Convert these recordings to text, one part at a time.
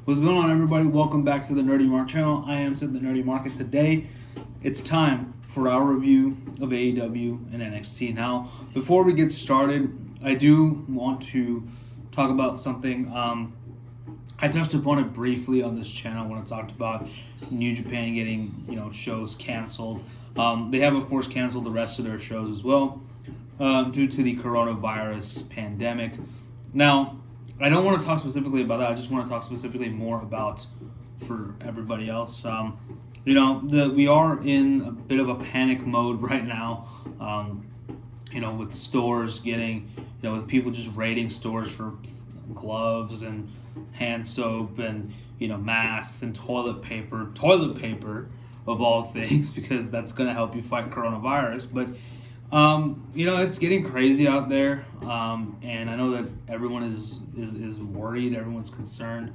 What's going on, everybody? Welcome back to the Nerdy Mark channel. I am Sid the Nerdy Mark, and today it's time for our review of AEW and NXT. Now, before we get started, I do want to talk about something. I touched upon it briefly on this channel when I talked about New Japan getting, shows canceled. They have, of course, canceled the rest of their shows as well due to the coronavirus pandemic. Now, I don't want to talk specifically about that. I just want to talk specifically more about for everybody else. We are in a bit of a panic mode right now. With stores getting, with people just raiding stores for gloves and hand soap and masks and toilet paper of all things, because that's going to help you fight coronavirus. But it's getting crazy out there, and I know that everyone is worried, everyone's concerned,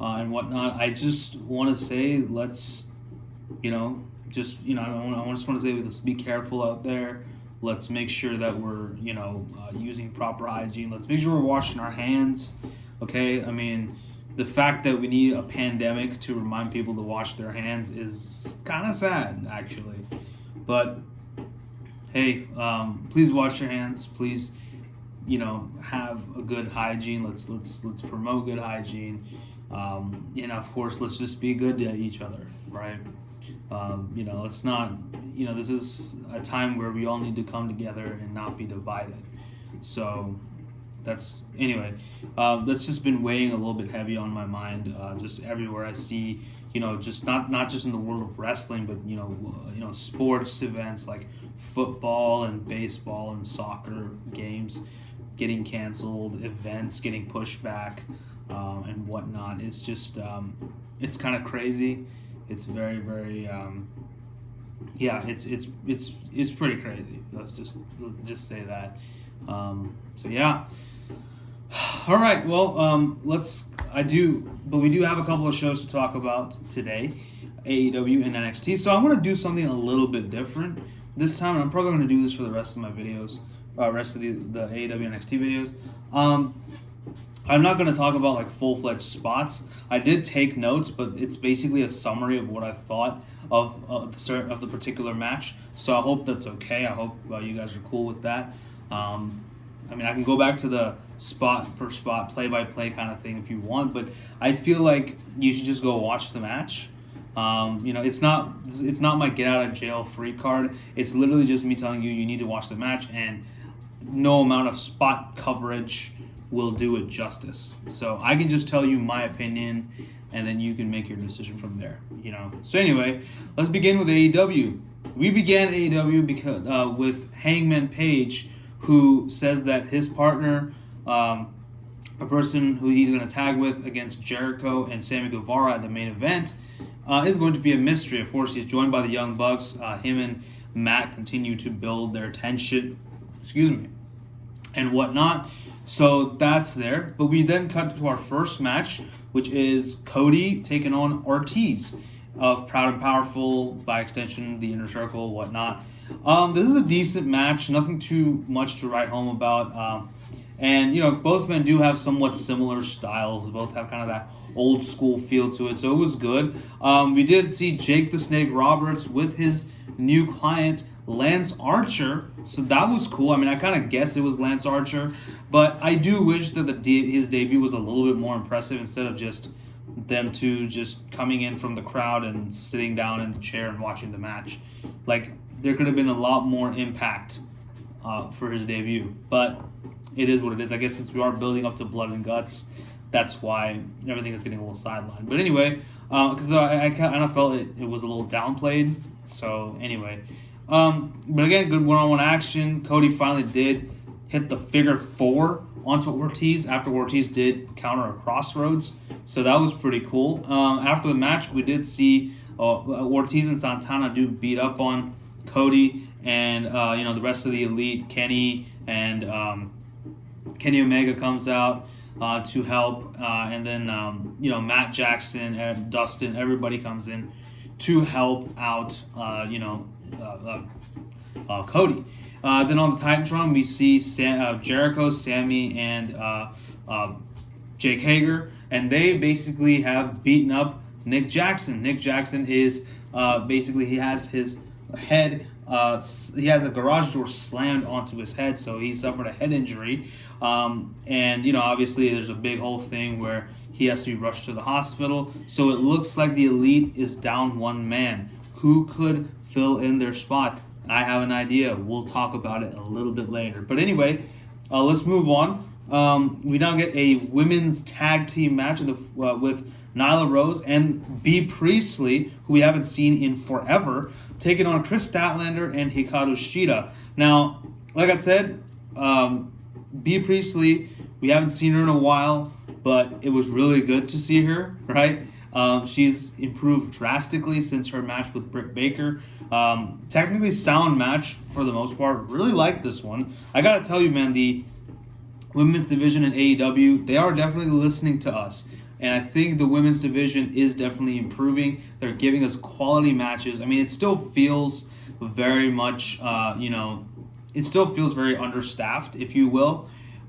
and whatnot. I just want to say, let's, I just want to say, let's be careful out there. Let's make sure that we're, using proper hygiene. Let's make sure we're washing our hands. Okay, I mean, the fact that we need a pandemic to remind people to wash their hands is kind of sad, actually. But hey, please wash your hands. Please, have a good hygiene. Let's promote good hygiene. And of course, let's just be good to each other, right? Let's not. This is a time where we all need to come together and not be divided. So that's just been weighing a little bit heavy on my mind. Just everywhere I see, just not just in the world of wrestling, but sports events like football and baseball and soccer games getting canceled, events getting pushed back, and whatnot. It's just it's kind of crazy. It's very, very it's pretty crazy. Let's just say that. So yeah. All right. Well, we do have a couple of shows to talk about today, AEW and NXT. So I'm going to do something a little bit different this time. I'm probably going to do this for the rest of my videos, rest of the AEW NXT videos. I'm not going to talk about like full-fledged spots. I did take notes, but it's basically a summary of what I thought of the particular match. So I hope that's okay. I hope you guys are cool with that. I can go back to the spot per spot, play-by-play kind of thing if you want, but I feel like you should just go watch the match. It's not my get out of jail free card. It's literally just me telling you need to watch the match, and no amount of spot coverage will do it justice. So I can just tell you my opinion, and then you can make your decision from there. So anyway, let's begin with AEW. We began AEW because with Hangman Page, who says that his partner, a person who he's going to tag with against Jericho and Sammy Guevara at the main event, is going to be a mystery. Of course, he's joined by the Young Bucks. Him and Matt continue to build their tension, and whatnot. So that's there. But we then cut to our first match, which is Cody taking on Ortiz of Proud and Powerful, by extension, the Inner Circle, whatnot. This is a decent match, nothing too much to write home about. And both men do have somewhat similar styles. Both have kind of that old school feel to it, so it was good. We did see Jake the Snake Roberts with his new client, Lance Archer, so that was cool. I kind of guessed it was Lance Archer, but I do wish that his debut was a little bit more impressive instead of just them two just coming in from the crowd and sitting down in the chair and watching the match. Like, there could have been a lot more impact for his debut, but it is what it is. I guess since we are building up to Blood and Guts, that's why everything is getting a little sidelined. But anyway, because I kind of felt it was a little downplayed. So anyway, but again, good one-on-one action. Cody finally did hit the figure four onto Ortiz after Ortiz did counter a crossroads. So that was pretty cool. After the match, we did see Ortiz and Santana do beat up on Cody, and the rest of the Elite, Kenny and Kenny Omega comes out to help, and then Matt Jackson and Dustin, everybody comes in to help out Cody. Then on the Titantron we see Jericho, Sammy, and Jake Hager, and they basically have beaten up Nick Jackson. Nick Jackson is basically, he has his head, he has a garage door slammed onto his head, so he suffered a head injury. And, obviously there's a big whole thing where he has to be rushed to the hospital. So it looks like the Elite is down one man. Who could fill in their spot? I have an idea. We'll talk about it a little bit later. But anyway, let's move on. We now get a women's tag team match with Nyla Rose and Bea Priestley, who we haven't seen in forever, taking on Kris Statlander and Hikaru Shida. Now, like I said, Bea Priestley, we haven't seen her in a while, but it was really good to see her, right? She's improved drastically since her match with Britt Baker. Technically sound match for the most part. Really like this one. I gotta tell you, man, the women's division in AEW, they are definitely listening to us. And I think the women's division is definitely improving. They're giving us quality matches. I mean, it still feels very much, it still feels very understaffed, if you will.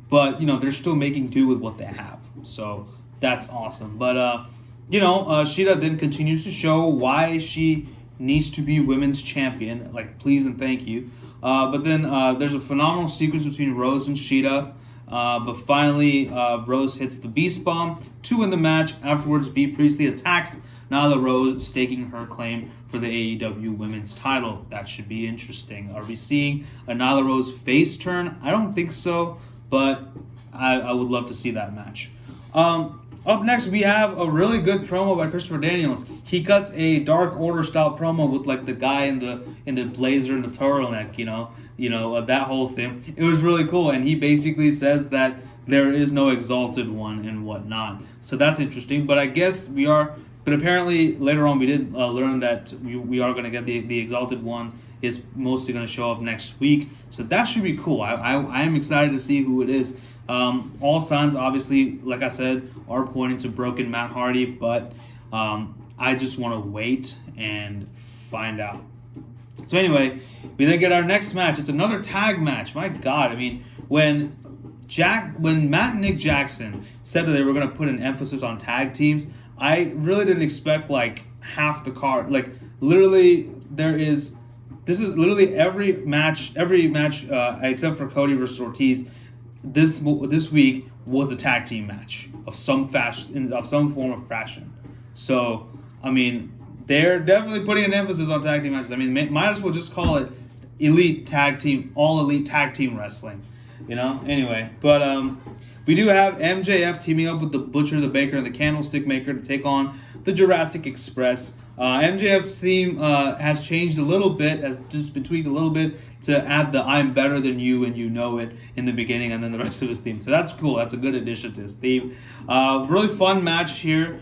But, they're still making do with what they have. So that's awesome. But, Shida then continues to show why she needs to be women's champion. Like, please and thank you. But then there's a phenomenal sequence between Rose and Shida. But finally, Rose hits the Beast Bomb to win the match. Afterwards, Bea Priestley attacks Nyla Rose, staking her claim for the AEW Women's title. That should be interesting. Are we seeing a Nyla Rose face turn? I don't think so, but I would love to see that match. Up next, we have a really good promo by Christopher Daniels. He cuts a Dark Order style promo with like the guy in the blazer and the turtleneck, that whole thing. It was really cool, and he basically says that there is no Exalted One and whatnot. So that's interesting. But I guess we are. But apparently later on we did learn that we are going to get the Exalted One is mostly going to show up next week. So that should be cool. I am excited to see who it is. All signs, obviously, like I said, are pointing to broken Matt Hardy, but I just want to wait and find out. So anyway, we then get our next match. It's another tag match. My God, I mean, when Matt and Nick Jackson said that they were going to put an emphasis on tag teams, I really didn't expect like half the card. Like literally, this is literally every match except for Cody versus Ortiz. This week was a tag team match of some form of fashion. So, I mean, they're definitely putting an emphasis on tag team matches. I mean, might as well just call it all elite tag team wrestling. Anyway, but we do have MJF teaming up with the Butcher, the Baker, and the Candlestick Maker to take on the Jurassic Express. MJF's theme has changed a little bit, has just been tweaked a little bit to add the "I'm better than you and you know it" in the beginning, and then the rest of his theme. So that's cool. That's a good addition to his theme. Really fun match here.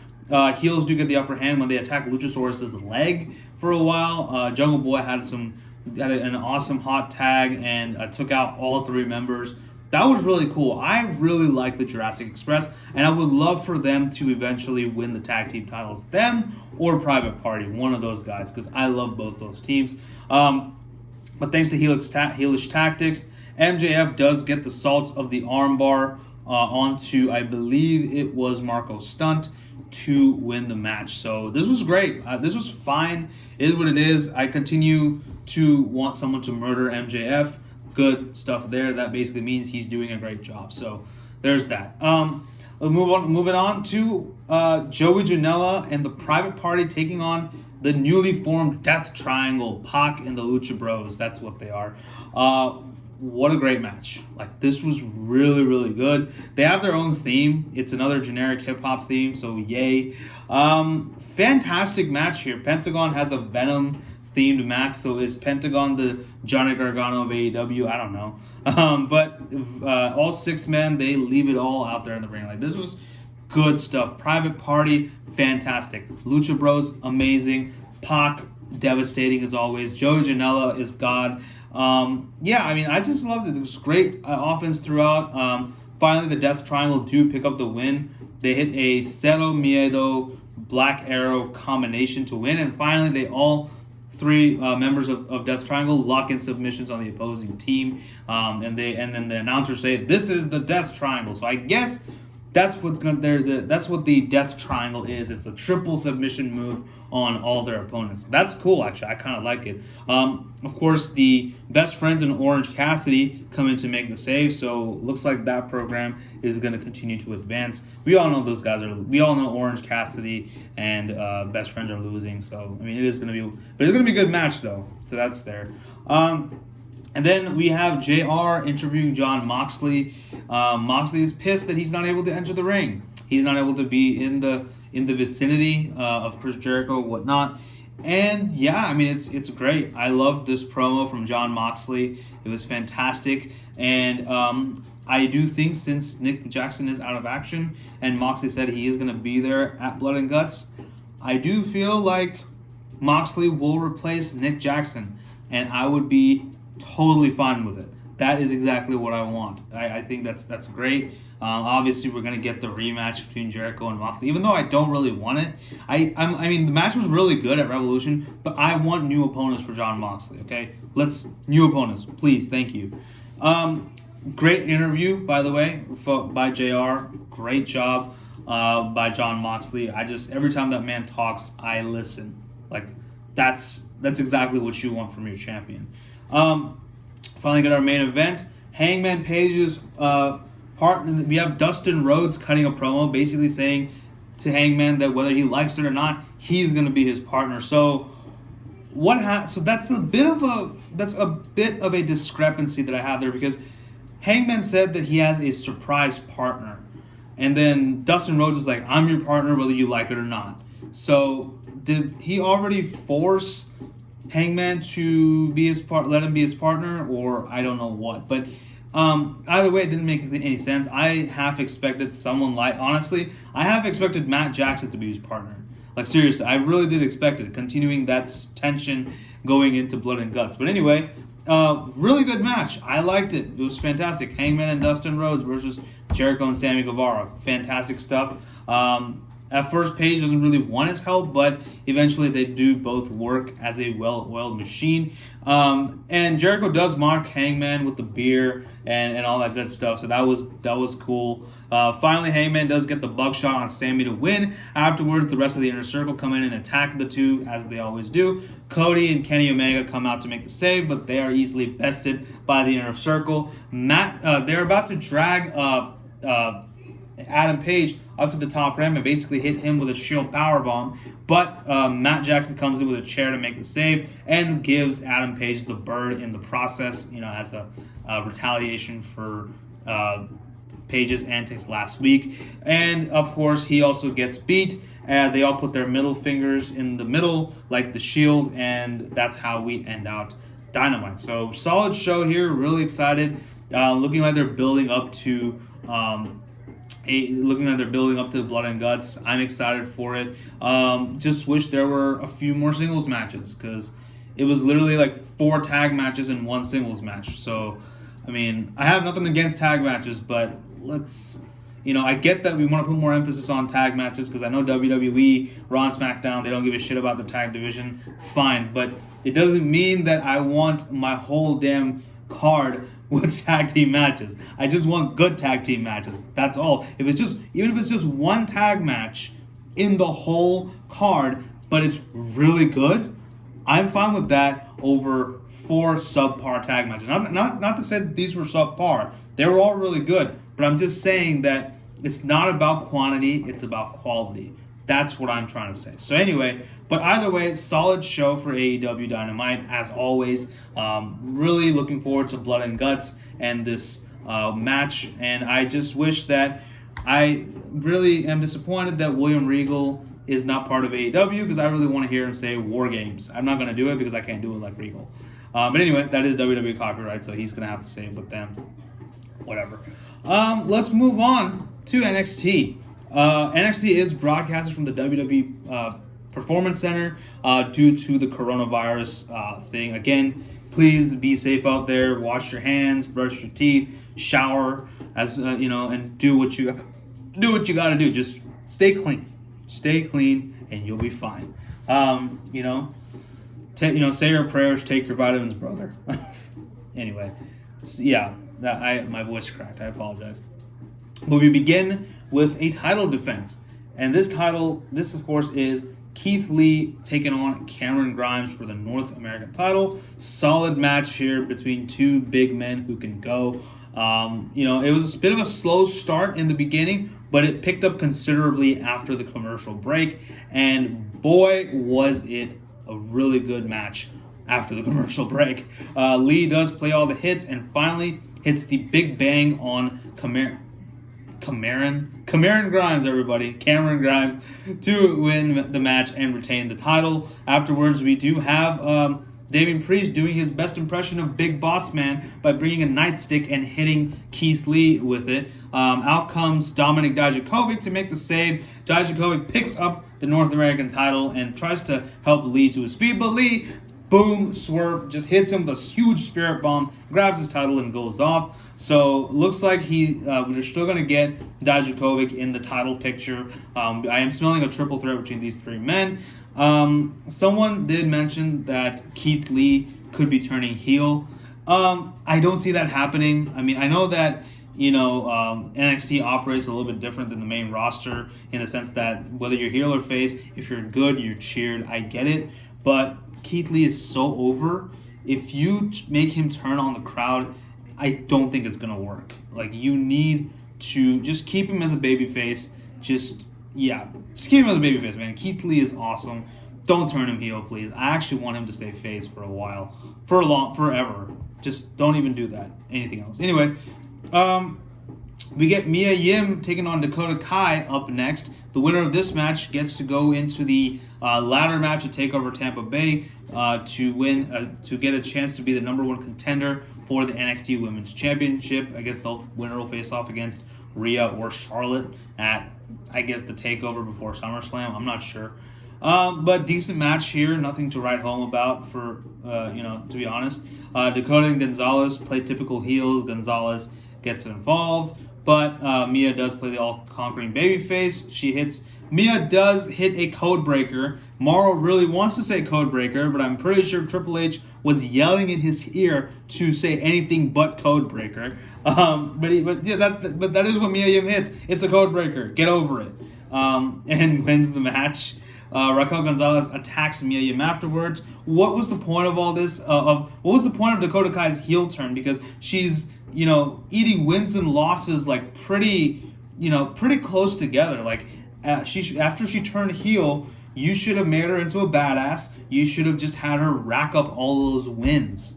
Heels do get the upper hand when they attack Luchasaurus' leg for a while. Jungle Boy had an awesome hot tag and took out all three members. That was really cool. I really like the Jurassic Express, and I would love for them to eventually win the tag team titles. Them or Private Party, one of those guys, because I love both those teams. But thanks to Heelish Tactics, MJF does get the salt of the armbar onto, I believe it was Marco Stunt, to win the match. So this was great. This was fine. It is what it is. I continue to want someone to murder MJF. Good stuff there. That basically means he's doing a great job. So there's that. Moving on to Joey Janela and the Private Party taking on the newly formed Death Triangle, Pac and the Lucha Bros. That's what they are. What a great match. Like, this was really, really good. They have their own theme. It's another generic hip-hop theme, so yay. Fantastic match here. Pentagon has a Venom themed mask, so is Pentagon the Johnny Gargano of AEW? I don't know. But all six men, they leave it all out there in the ring. Like, this was good stuff. Private Party, fantastic. Lucha Bros, amazing. Pac, devastating as always. Joey Janela is God. I just loved it. It was great offense throughout. Finally, the Death Triangle do pick up the win. They hit a Cero Miedo Black Arrow combination to win, and finally, they all three members of Death Triangle lock in submissions on the opposing team, and then the announcers say, "This is the Death Triangle." So I guess that's what's going that's what the death triangle is. It's a triple submission move on all their opponents. That's cool, actually. I kind of like it. Of course, the Best Friends and Orange Cassidy come in to make the save, so looks like that program is going to continue to advance. We all know those guys we all know Orange Cassidy and Best Friends are losing, so I mean it is going to be, but it's going to be a good match though. So that's there. And then we have JR interviewing Jon Moxley. Moxley is pissed that he's not able to enter the ring. He's not able to be in the vicinity of Chris Jericho, whatnot. And yeah, I mean it's great. I love this promo from Jon Moxley. It was fantastic. And I do think since Nick Jackson is out of action and Moxley said he is going to be there at Blood and Guts, I do feel like Moxley will replace Nick Jackson, and I would be totally fine with it. That is exactly what I want. I think that's great. Obviously, we're gonna get the rematch between Jericho and Moxley, even though I don't really want it. I mean, the match was really good at Revolution, but I want new opponents for Jon Moxley. Okay, new opponents, please. Thank you. Great interview, by the way, by JR. Great job by Jon Moxley. Every time that man talks, I listen. Like that's exactly what you want from your champion. Finally got our main event. Hangman Page's part. We have Dustin Rhodes cutting a promo, basically saying to Hangman that whether he likes it or not, he's going to be his partner. So so that's a bit of a discrepancy that I have there, because Hangman said that he has a surprise partner, and then Dustin Rhodes was like, "I'm your partner whether you like it or not." So did he already force Hangman to be let him be his partner, or I don't know what, but either way, it didn't make any sense. I half expected honestly, I half expected Matt Jackson to be his partner. Like seriously, I really did expect it, continuing that tension going into Blood and Guts. But anyway, really good match. I liked it. It was fantastic. Hangman and Dustin Rhodes versus Jericho and Sammy Guevara. Fantastic stuff. At first, Page doesn't really want his help, but eventually they do both work as a well-oiled machine. And Jericho does mock Hangman with the beer and all that good stuff, so that was cool. Finally, Hangman does get the buckshot on Sammy to win. Afterwards, the rest of the Inner Circle come in and attack the two, as they always do. Cody and Kenny Omega come out to make the save, but they are easily bested by the Inner Circle. They're about to drag Adam Page up to the top ramp and basically hit him with a Shield powerbomb, but Matt Jackson comes in with a chair to make the save and gives Adam Page the bird in the process, as a retaliation for Page's antics last week. And of course, he also gets beat. They all put their middle fingers in the middle like the Shield, and that's how we end out Dynamite. So solid show here. Really excited. Looking like they're building up to Blood and Guts. I'm excited for it. Just wish there were a few more singles matches, because it was literally like 4 tag matches and 1 singles match. So, I mean, I have nothing against tag matches, but I get that we want to put more emphasis on tag matches, because I know WWE, Raw and SmackDown, they don't give a shit about the tag division. Fine, but it doesn't mean that I want my whole damn card with tag team matches. I just want good tag team matches. That's all. Even if it's just 1 tag match in the whole card, but it's really good, I'm fine with that over 4 subpar tag matches. Not to say that these were subpar. They were all really good, but I'm just saying that it's not about quantity, it's about quality. That's what I'm trying to say. So anyway, but either way, solid show for AEW Dynamite, as always. Really looking forward to Blood and Guts and this match. And I just wish that I really am disappointed that William Regal is not part of AEW, because I really want to hear him say War Games. I'm not going to do it because I can't do it like Regal. But anyway, that is WWE copyright, so he's going to have to say it with them. Whatever. Let's move on to NXT. NXT is broadcasted from the WWE Performance Center due to the coronavirus thing. Again, please be safe out there. Wash your hands, brush your teeth, shower, and do what you got to do. Just stay clean, and you'll be fine. Say your prayers, take your vitamins, brother. Anyway, yeah, my voice cracked. I apologize. But we begin with a title defense. And this of course, is Keith Lee taking on Cameron Grimes for the North American title. Solid match here between two big men who can go. It was a bit of a slow start in the beginning, but it picked up considerably after the commercial break. And boy, was it a really good match after the commercial break. Lee does play all the hits and finally hits the big bang on Cameron Grimes, everybody. Cameron Grimes to win the match and retain the title. Afterwards, we do have Damian Priest doing his best impression of Big Boss Man by bringing a nightstick and hitting Keith Lee with it. Out comes Dominik Dijakovic to make the save. Dijakovic picks up the North American title and tries to help Lee to his feet, but Lee, boom, swerve, just hits him with a huge spirit bomb, grabs his title and goes off. So looks like we're still going to get Dijakovic in the title picture. I am smelling a triple threat between these three men. Someone did mention that Keith Lee could be turning heel. I don't see that happening. I mean, I know that NXT operates a little bit different than the main roster in the sense that whether you're heel or face, if you're good, you're cheered. I get it, but Keith Lee is so over. If you make him turn on the crowd, I don't think it's gonna work. Like, you need to just keep him as a babyface. Just keep him as a babyface, man. Keith Lee is awesome. Don't turn him heel, please. I actually want him to stay face for a while, forever. Just don't even do that. Anything else? Anyway, we get Mia Yim taking on Dakota Kai up next. The winner of this match gets to go into the ladder match at TakeOver Tampa Bay to get a chance to be the number one contender for the NXT Women's Championship. I guess the winner will face off against Rhea or Charlotte at, I guess, the TakeOver before SummerSlam. I'm not sure. But decent match here. Nothing to write home about to be honest. Dakota and Gonzalez play typical heels. Gonzalez gets involved, but Mia does play the all-conquering babyface. Mia does hit a code breaker. Morrow really wants to say code breaker, but I'm pretty sure Triple H was yelling in his ear to say anything but code breaker. But that is what Mia Yim hits. It's a code breaker. Get over it. And wins the match. Raquel Gonzalez attacks Mia Yim afterwards. What was the point of all this? What was the point of Dakota Kai's heel turn? Because she's eating wins and losses like pretty close together. Like after she turned heel, you should have made her into a badass. You should have just had her rack up all those wins.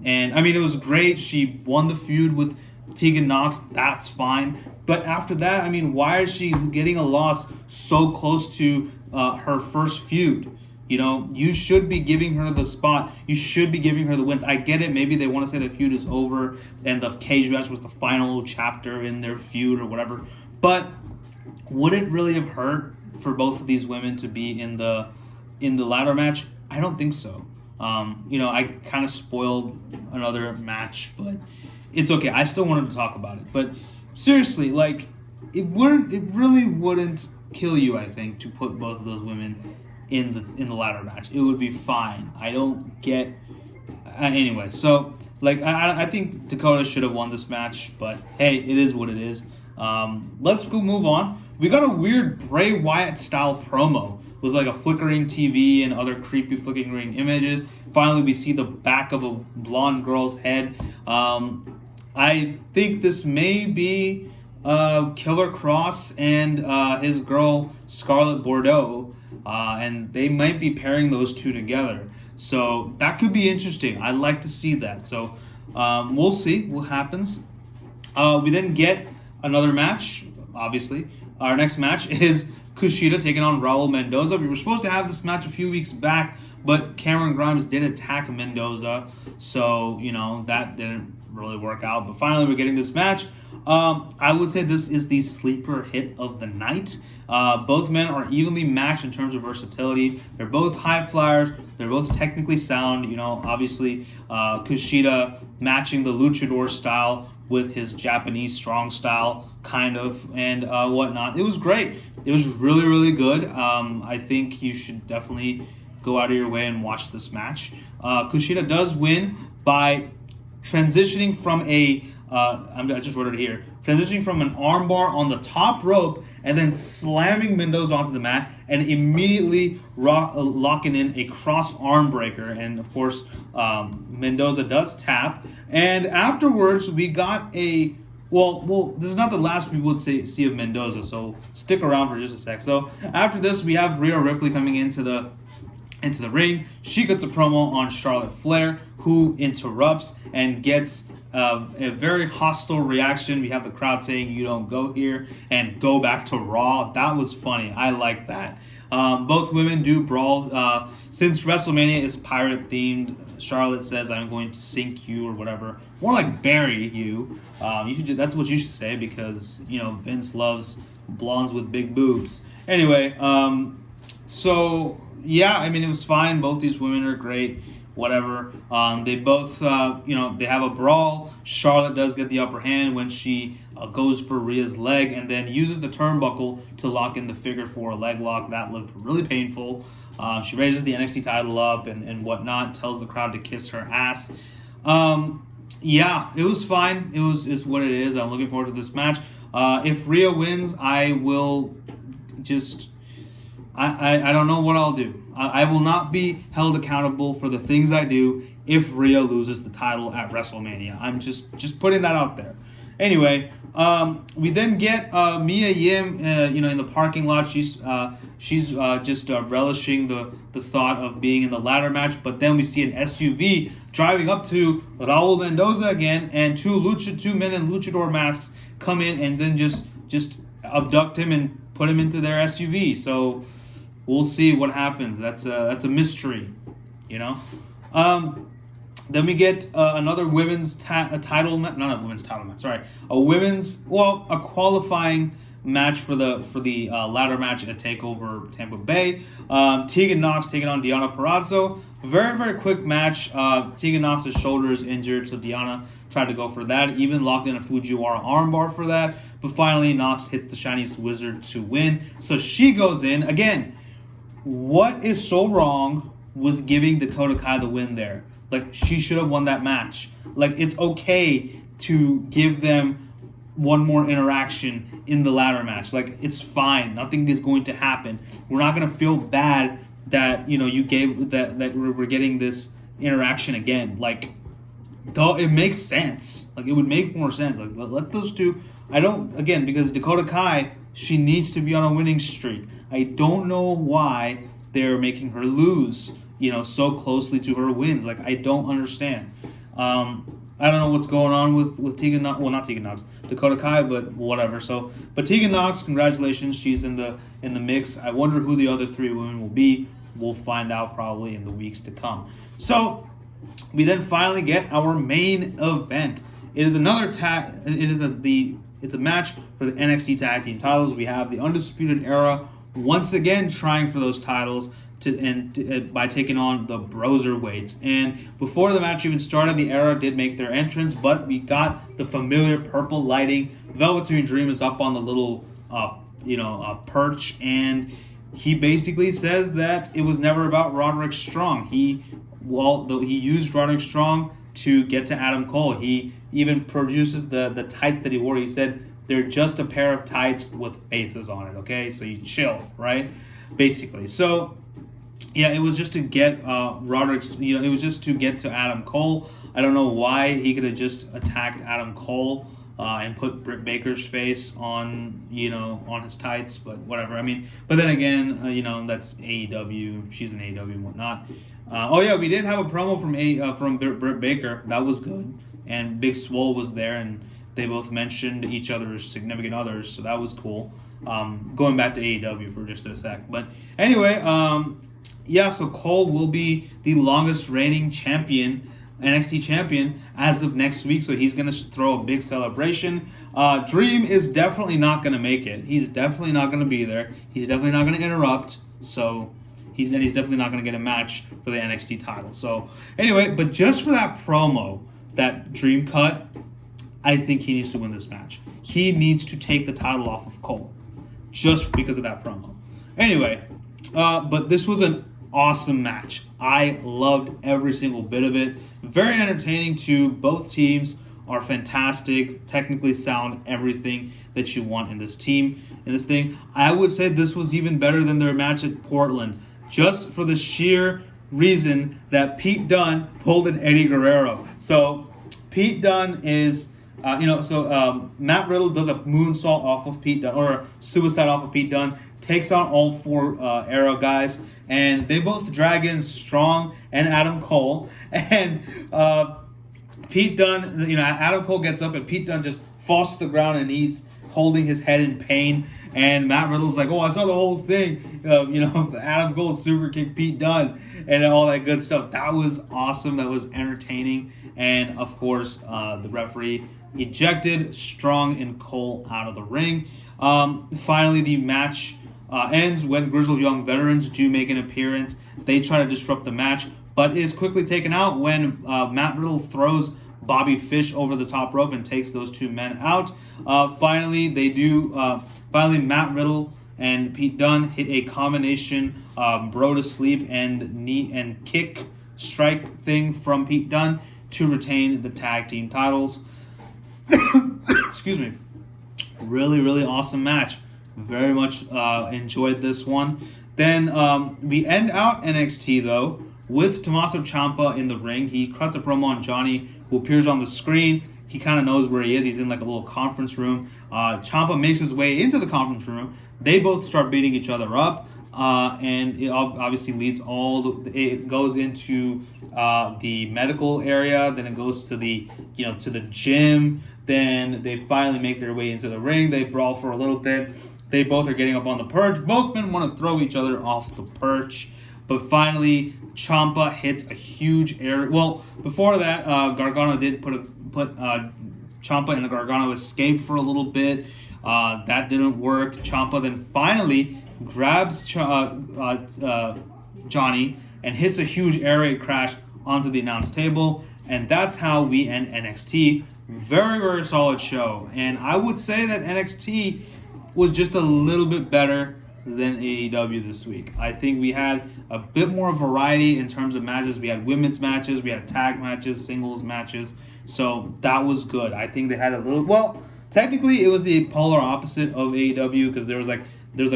And I mean, it was great. She won the feud with Tegan Nox. That's fine. But after that, I mean, why is she getting a loss so close to her first feud? You should be giving her the spot. You should be giving her the wins. I get it. Maybe they want to say the feud is over and the cage match was the final chapter in their feud or whatever. But would it really have hurt for both of these women to be in the ladder match? I don't think so. I kind of spoiled another match, but it's okay. I still wanted to talk about it. But seriously, like, it really wouldn't kill you, I think, to put both of those women in the ladder match. It would be fine. I don't get anyway. So like I think Dakota should have won this match, but hey, it is what it is. Let's go move on. We got a weird Bray Wyatt style promo with like a flickering TV and other creepy flickering images. Finally, we see the back of a blonde girl's head. I think this may be Killer Cross and his girl Scarlett Bordeaux, and they might be pairing those two together. So that could be interesting. I'd like to see that. So we'll see what happens. We then get another match, obviously. Our next match is Kushida taking on Raul Mendoza. We were supposed to have this match a few weeks back, but Cameron Grimes did attack Mendoza. So, that didn't really work out. But finally, we're getting this match. I would say this is the sleeper hit of the night. Both men are evenly matched in terms of versatility. They're both high flyers. They're both technically sound. Obviously, Kushida matching the luchador style with his Japanese strong style, kind of, and whatnot. It was great. It was really, really good. I think you should definitely go out of your way and watch this match. Kushida does win by transitioning from I just wrote it here, transitioning from an armbar on the top rope and then slamming Mendoza onto the mat and immediately locking in a cross arm breaker. And of course, Mendoza does tap. And afterwards, we got a well, this is not the last we would see of Mendoza, so stick around for just a sec. So after this, we have Rhea Ripley coming into the ring. She gets a promo on Charlotte Flair, who interrupts and gets a very hostile reaction. We have the crowd saying, "You don't go here," and go back to Raw. That was funny. I like that. Both women do brawl. Since WrestleMania is pirate themed, Charlotte says, "I'm going to sink you," or whatever. More like bury you. That's what you should say, because Vince loves blondes with big boobs. Anyway, so yeah, I mean, it was fine. Both these women are great. Whatever. They both, they have a brawl. Charlotte does get the upper hand when she goes for Rhea's leg and then uses the turnbuckle to lock in the figure 4 leg lock. That looked really painful. She raises the NXT title up and whatnot, tells the crowd to kiss her ass. Yeah, it was fine. It's what it is. I'm looking forward to this match. If Rhea wins, I will just... I don't know what I'll do. I will not be held accountable for the things I do if Rhea loses the title at WrestleMania. I'm just putting that out there. Anyway, we then get Mia Yim, in the parking lot. She's just relishing the thought of being in the ladder match. But then we see an SUV driving up to Raul Mendoza again, and two men in luchador masks come in and then just abduct him and put him into their SUV. So we'll see what happens. That's a mystery, Then we get another women's title match. Not a women's title match. Sorry, a qualifying match for the ladder match at Takeover Tampa Bay. Tegan Nox taking on Deonna Purrazzo. Very, very quick match. Tegan Nox's shoulder is injured, so Deonna tried to go for that. Even locked in a Fujiwara armbar for that. But finally, Nox hits the Chinese Wizard to win. So she goes in. Again, what is so wrong with giving Dakota Kai the win there? Like, she should have won that match. Like, it's okay to give them one more interaction in the ladder match. Like, it's fine. Nothing is going to happen. We're not going to feel bad that, you gave that we're getting this interaction again. Like, though it makes sense. Like, it would make more sense. Like, let those two... because Dakota Kai, she needs to be on a winning streak. I don't know why they're making her lose, so closely to her wins. Like, I don't understand. I don't know what's going on with Tegan Nox. Well, not Tegan Nox, Dakota Kai, but whatever. But Tegan Nox, congratulations, she's in the mix. I wonder who the other 3 women will be. We'll find out probably in the weeks to come. So we then finally get our main event. It is another tag. It's a match for the NXT Tag Team titles. We have the Undisputed Era once again trying for those titles by taking on the BroserWeights. And before the match even started, the Era did make their entrance, but we got the familiar purple lighting. Velveteen Dream is up on the little, perch, and he basically says that it was never about Roderick Strong. He used Roderick Strong to get to Adam Cole. He even produces the tights that he wore. He said they're just a pair of tights with faces on it, okay? So you chill, right? Basically. So, yeah, it was just to get it was just to get to Adam Cole. I don't know why he could have just attacked Adam Cole and put Britt Baker's face on his tights, but whatever. I mean, but then again, that's AEW. She's an AEW and whatnot. We did have a promo from Britt Baker. That was good. And Big Swole was there, and they both mentioned each other's significant others, so that was cool. Going back to AEW for just a sec. But anyway, so Cole will be the longest reigning NXT champion as of next week, so he's going to throw a big celebration. Dream is definitely not going to make it. He's definitely not going to be there. He's definitely not going to interrupt, so... He's definitely not going to get a match for the NXT title. So, anyway, but just for that promo, that Dream cut, I think he needs to win this match. He needs to take the title off of Cole just because of that promo. Anyway, but this was an awesome match. I loved every single bit of it. Very entertaining to both teams. are fantastic, technically sound, everything that you want in this team, in this thing. I would say this was even better than their match at Portland, just for the sheer reason that Pete Dunne pulled an Eddie Guerrero. So Pete Dunne is, Matt Riddle does a moonsault off of Pete Dunne, or a suicide off of Pete Dunne, takes on all 4 Arrow guys, and they both drag in Strong and Adam Cole, and Pete Dunne, Adam Cole gets up and Pete Dunne just falls to the ground and he's holding his head in pain. And Matt Riddle's like, oh, I saw the whole thing. Adam Cole super kicked Pete Dunne and all that good stuff. That was awesome. That was entertaining. And, of course, the referee ejected Strong and Cole out of the ring. Finally, the match ends when Grizzled Young Veterans do make an appearance. They try to disrupt the match, but is quickly taken out when Matt Riddle throws Bobby Fish over the top rope and takes those 2 men out. Finally, Matt Riddle and Pete Dunne hit a combination bro to sleep and knee and kick strike thing from Pete Dunne to retain the tag team titles. Excuse me. Really, really awesome match. Very much enjoyed this one. Then we end out NXT though with Tommaso Ciampa in the ring. He cuts a promo on Johnny, who appears on the screen. He kind of knows where he is. He's in like a little conference room. Ciampa makes his way into the conference room. They both start beating each other up. And it obviously leads it goes into the medical area. Then it goes to the gym. Then they finally make their way into the ring. They brawl for a little bit. They both are getting up on the perch. Both men want to throw each other off the perch. But finally, Ciampa hits a huge air. Well, before that, Gargano did put Ciampa in a Gargano escape for a little bit. That didn't work. Ciampa then finally grabs Johnny and hits a huge air raid crash onto the announce table. And that's how we end NXT. Very, very solid show. And I would say that NXT was just a little bit better than AEW this week. I think we had a bit more variety in terms of matches. We had women's matches, we had tag matches, singles matches. So that was good. I think they had a little, well, technically it was the polar opposite of AEW because there was like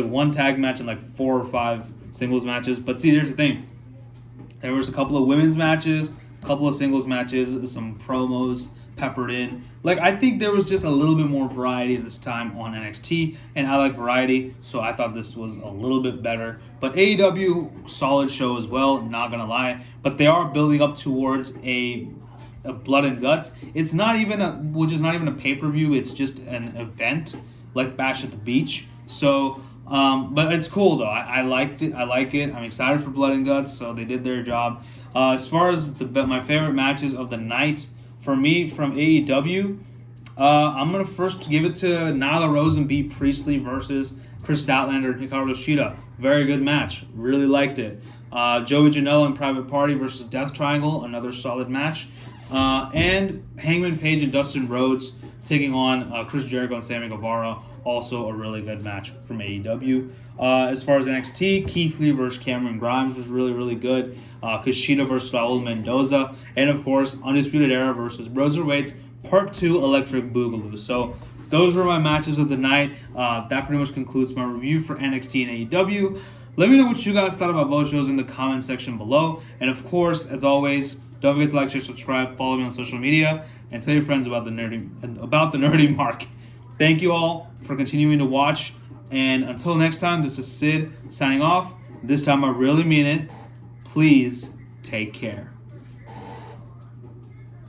one tag match and like 4 or 5 singles matches. But see, here's the thing. There was a couple of women's matches, a couple of singles matches, some promos peppered in. Like, I think there was just a little bit more variety this time on NXT, and I like variety, so I thought this was a little bit better. But AEW, solid show as well, not gonna lie. But they are building up towards a Blood and Guts. It's not even a pay-per-view, it's just an event, like Bash at the Beach. So, but it's cool though. I liked it. I like it. I'm excited for Blood and Guts, so they did their job. As far as my favorite matches of the night, for me, from AEW, I'm going to first give it to Nyla, Rose, and B. Priestley versus Kris Statlander and Hikaru Shida. Very good match. Really liked it. Joey Janela and Private Party versus Death Triangle. Another solid match. And Hangman Page and Dustin Rhodes taking on Chris Jericho and Sammy Guevara. Also a really good match from AEW. As far as NXT, Keith Lee versus Cameron Grimes was really, really good. Kushida versus Raul Mendoza. And, of course, Undisputed Era versus BroserWeights Part 2 Electric Boogaloo. So those were my matches of the night. That pretty much concludes my review for NXT and AEW. Let me know what you guys thought about both shows in the comment section below. And, of course, as always, don't forget to like, share, subscribe, follow me on social media, and tell your friends about the nerdy mark. Thank you all for continuing to watch. And until next time, this is Sid signing off. This time I really mean it. Please take care.